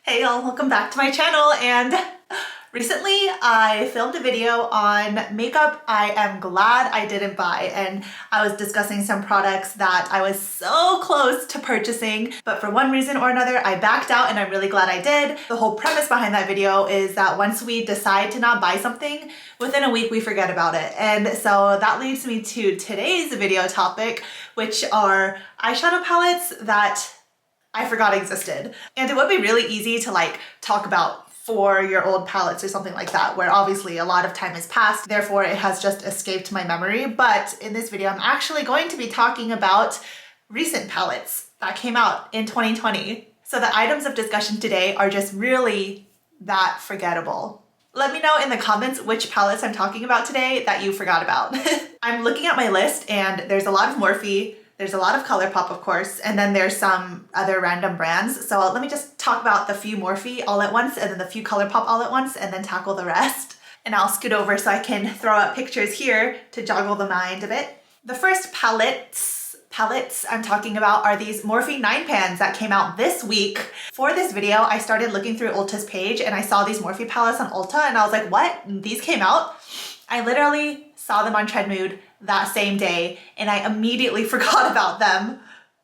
Hey y'all, welcome back to my channel. And recently I filmed a video on makeup I am glad I didn't buy, and I was discussing some products that I was so close to purchasing, but for one reason or another I backed out, and I'm really glad I did. The whole premise behind that video is that once we decide to not buy something, within a week we forget about it. And so that leads me to today's video topic, which are eyeshadow palettes that I forgot existed. And it would be really easy to talk about 4-year-old palettes or something like that, where obviously a lot of time has passed, therefore it has just escaped my memory. But in this video, I'm actually going to be talking about recent palettes that came out in 2020. So the items of discussion today are just really that forgettable. Let me know in the comments which palettes I'm talking about today that you forgot about. I'm looking at my list and there's a lot of Morphe, there's a lot of Colourpop, of course, and then there's some other random brands. So let me just talk about the few Morphe all at once and then the few Colourpop all at once and then tackle the rest. And I'll scoot over so I can throw up pictures here to joggle the mind a bit. The first palettes I'm talking about are these Morphe 9 pans that came out this week. For this video, I started looking through Ulta's page and I saw these Morphe palettes on Ulta and I was like, what? These came out? I literally saw them on Trendmood that same day and I immediately forgot about them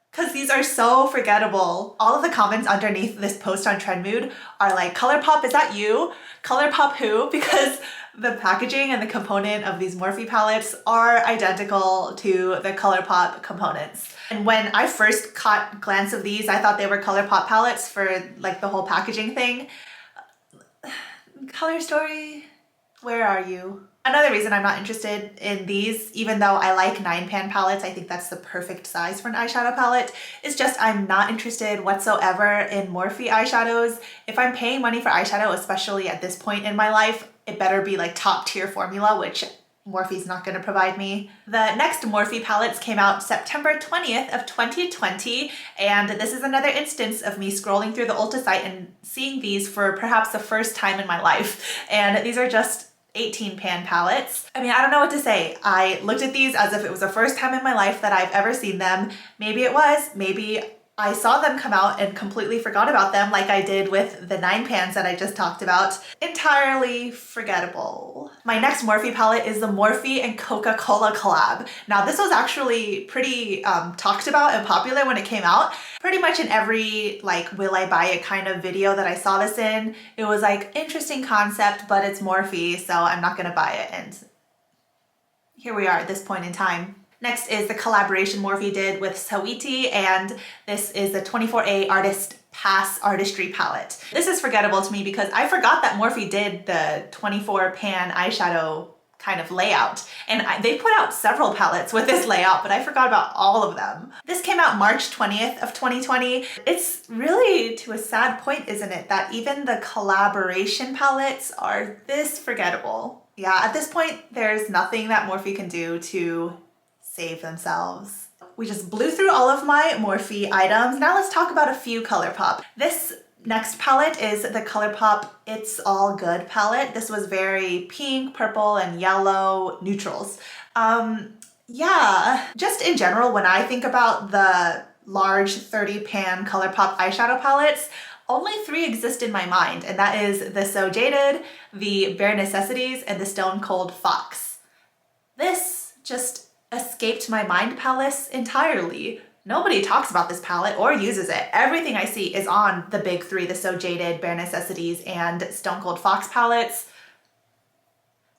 because these are so forgettable. All of the comments underneath this post on Trendmood are like, Colourpop, is that you? Colourpop who? Because the packaging and the component of these Morphe palettes are identical to the Colourpop components. And when I first caught a glance of these, I thought they were Colourpop palettes for like the whole packaging thing. Color Story, where are you? Another reason I'm not interested in these, even though I like 9-pan palettes, I think that's the perfect size for an eyeshadow palette, is just I'm not interested whatsoever in Morphe eyeshadows. If I'm paying money for eyeshadow, especially at this point in my life, it better be like top tier formula, which Morphe's not going to provide me. The next Morphe palettes came out September 20th of 2020, and this is another instance of me scrolling through the Ulta site and seeing these for perhaps the first time in my life. And these are just 18-pan palettes. I mean, I don't know what to say. I looked at these as if it was the first time in my life that I've ever seen them. Maybe it was, maybe I saw them come out and completely forgot about them like I did with the 9 pans that I just talked about. Entirely forgettable. My next Morphe palette is the Morphe and Coca Cola collab. Now this was actually pretty talked about and popular when it came out. Pretty much in every will I buy it kind of video that I saw this in, it was like interesting concept, but it's Morphe, so I'm not gonna buy it. And here we are at this point in time. Next is the collaboration Morphe did with Saweetie, and this is the 24A Artist Pass Artistry palette. This is forgettable to me because I forgot that Morphe did the 24-pan eyeshadow kind of layout, and they put out several palettes with this layout, but I forgot about all of them. This came out March 20th of 2020. It's really to a sad point, isn't it, that even the collaboration palettes are this forgettable. Yeah, at this point, there's nothing that Morphe can do to save themselves. We just blew through all of my Morphe items. Now let's talk about a few Colourpop. This next palette is the Colourpop It's All Good palette. This was very pink, purple, and yellow neutrals. Yeah, just in general, when I think about the large 30-pan Colourpop eyeshadow palettes, only 3 exist in my mind, and that is the So Jaded, the Bare Necessities, and the Stone Cold Fox. This just escaped my mind palace entirely. Nobody talks about this palette or uses it. Everything I see is on the big 3, the So Jaded, Bare Necessities, and Stone Cold Fox palettes.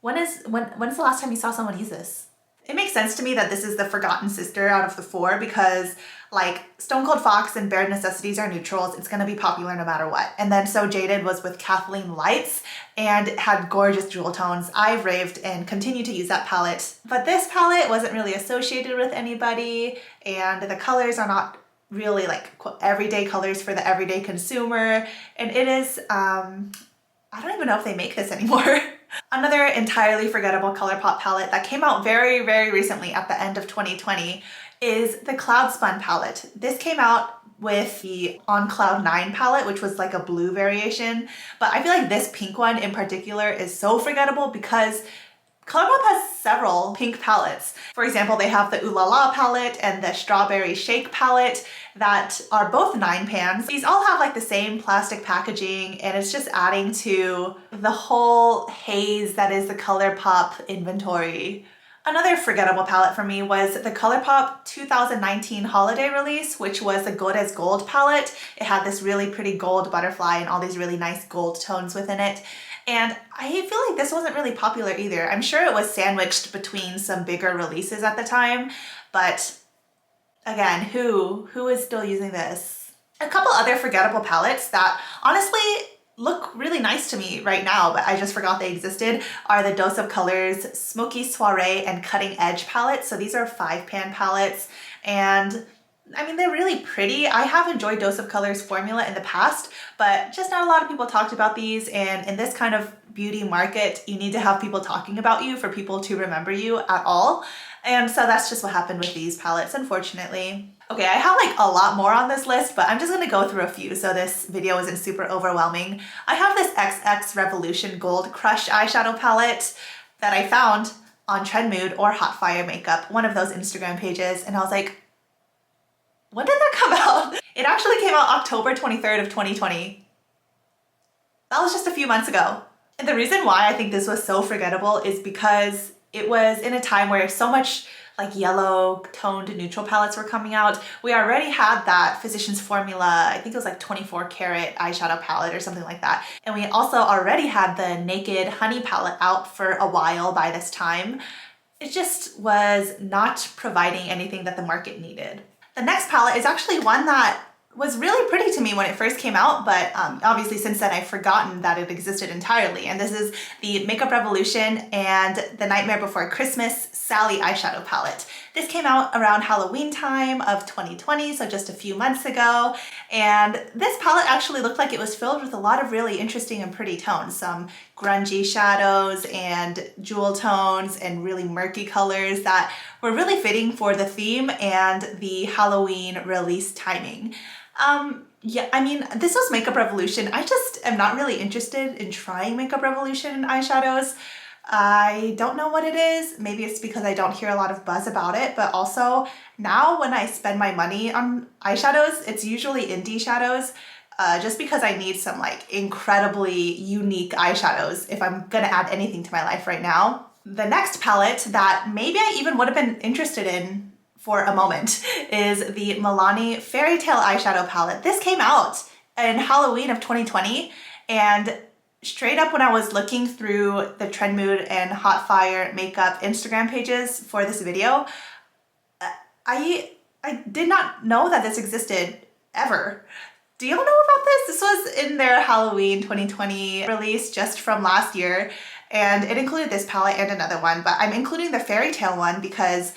When's the last time you saw someone use this? It makes sense to me that this is the forgotten sister out of the 4 because Stone Cold Fox and Bare Necessities are neutrals. It's gonna be popular no matter what. And then So Jaded was with Kathleen Lights and it had gorgeous jewel tones. I've raved and continue to use that palette. But this palette wasn't really associated with anybody, and the colors are not really everyday colors for the everyday consumer. And it is, I don't even know if they make this anymore. Another entirely forgettable Colourpop palette that came out very, very recently at the end of 2020 is the Cloud Spun palette. This came out with the On Cloud 9 palette, which was like a blue variation, but I feel like this pink one in particular is so forgettable because Colourpop has several pink palettes. For example, they have the Ooh La La palette and the Strawberry Shake palette that are both 9 pans. These all have like the same plastic packaging, and it's just adding to the whole haze that is the Colourpop inventory. Another forgettable palette for me was the Colourpop 2019 holiday release, which was the Good as Gold palette. It had this really pretty gold butterfly and all these really nice gold tones within it. And I feel like this wasn't really popular either. I'm sure it was sandwiched between some bigger releases at the time, but again, who is still using this? A couple other forgettable palettes that honestly look really nice to me right now, but I just forgot they existed, are the Dose of Colors Smokey, Soiree, and Cutting Edge palettes. So these are 5-pan palettes, and I mean, they're really pretty. I have enjoyed Dose of Colors formula in the past, but just not a lot of people talked about these, and in this kind of beauty market, you need to have people talking about you for people to remember you at all. And so that's just what happened with these palettes, unfortunately. Okay, I have like a lot more on this list, but I'm just gonna go through a few so this video isn't super overwhelming. I have this XX Revolution Gold Crush eyeshadow palette that I found on Trend Mood or Hot Fire Makeup, one of those Instagram pages, and I was like, when did that come out? It actually came out October 23rd of 2020. That was just a few months ago. And the reason why I think this was so forgettable is because it was in a time where so much like yellow toned neutral palettes were coming out. We already had that Physicians Formula, I think it was like 24 karat eyeshadow palette or something like that. And we also already had the Naked Honey palette out for a while by this time. It just was not providing anything that the market needed. The next palette is actually one that was really pretty to me when it first came out, but obviously since then I've forgotten that it existed entirely. And this is the Makeup Revolution and the Nightmare Before Christmas Sally eyeshadow palette. This came out around Halloween time of 2020, so just a few months ago. And this palette actually looked like it was filled with a lot of really interesting and pretty tones. Some grungy shadows and jewel tones and really murky colors that were really fitting for the theme and the Halloween release timing. Yeah, I mean, this was Makeup Revolution. I just am not really interested in trying Makeup Revolution eyeshadows. I don't know what it is. Maybe it's because I don't hear a lot of buzz about it, but also now when I spend my money on eyeshadows, it's usually indie shadows, just because I need some like incredibly unique eyeshadows if I'm gonna add anything to my life right now. The next palette that maybe I even would have been interested in for a moment is the Milani Fairy Tale eyeshadow palette. This came out in Halloween of 2020, and straight up when I was looking through the Trend Mood and Hot Fire Makeup Instagram pages for this video, I did not know that this existed ever. Do y'all know about this? This was in their Halloween 2020 release just from last year, and it included this palette and another one, but I'm including the Fairy Tale one because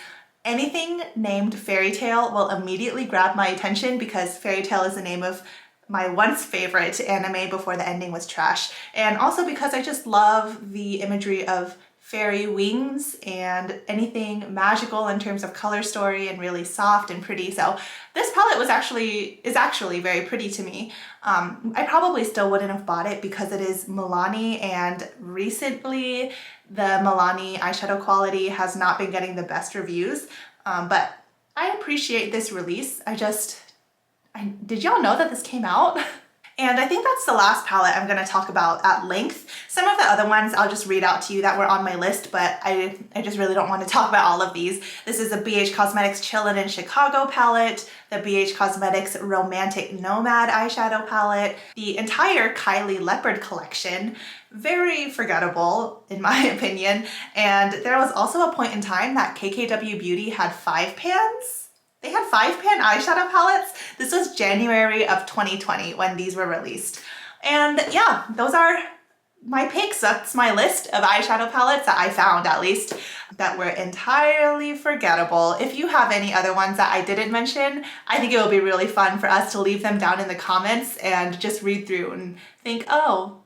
anything named Fairy Tale will immediately grab my attention because Fairy Tale is the name of my once favorite anime before the ending was trash. And also because I just love the imagery of fairy wings and anything magical in terms of color story and really soft and pretty. So this palette is actually very pretty to me. I probably still wouldn't have bought it because it is Milani, and recently the Milani eyeshadow quality has not been getting the best reviews, but I appreciate this release. Did y'all know that this came out? And I think that's the last palette I'm gonna talk about at length. Some of the other ones I'll just read out to you that were on my list, but I just really don't want to talk about all of these. This is the BH Cosmetics Chillin' in Chicago palette, the BH Cosmetics Romantic Nomad eyeshadow palette, the entire Kylie Leopard collection, very forgettable in my opinion. And there was also a point in time that KKW Beauty had 5 pans. They had 5-pan eyeshadow palettes. This was January of 2020 when these were released. And yeah, those are my picks. That's my list of eyeshadow palettes that I found, at least, that were entirely forgettable. If you have any other ones that I didn't mention, I think it will be really fun for us to leave them down in the comments and just read through and think, oh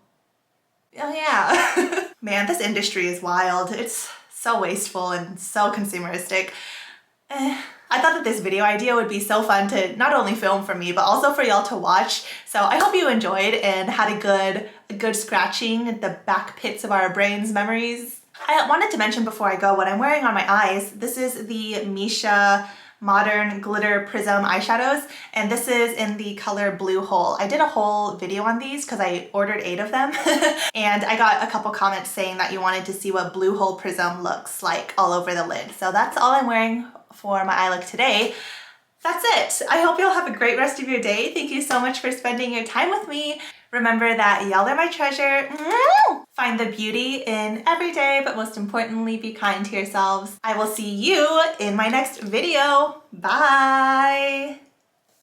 yeah. Man, this industry is wild. It's so wasteful and so consumeristic. I thought that this video idea would be so fun to not only film for me, but also for y'all to watch. So I hope you enjoyed and had a good scratching at the back pits of our brains memories. I wanted to mention before I go what I'm wearing on my eyes. This is the Misha Modern Glitter Prism eyeshadows, and this is in the color Blue Hole. I did a whole video on these because I ordered 8 of them, and I got a couple comments saying that you wanted to see what Blue Hole Prism looks like all over the lid. So that's all I'm wearing for my eye look today. That's it. I hope you'll have a great rest of your day. Thank you so much for spending your time with me. Remember that y'all are my treasure. Find the beauty in every day, but most importantly, be kind to yourselves. I will see you in my next video. Bye.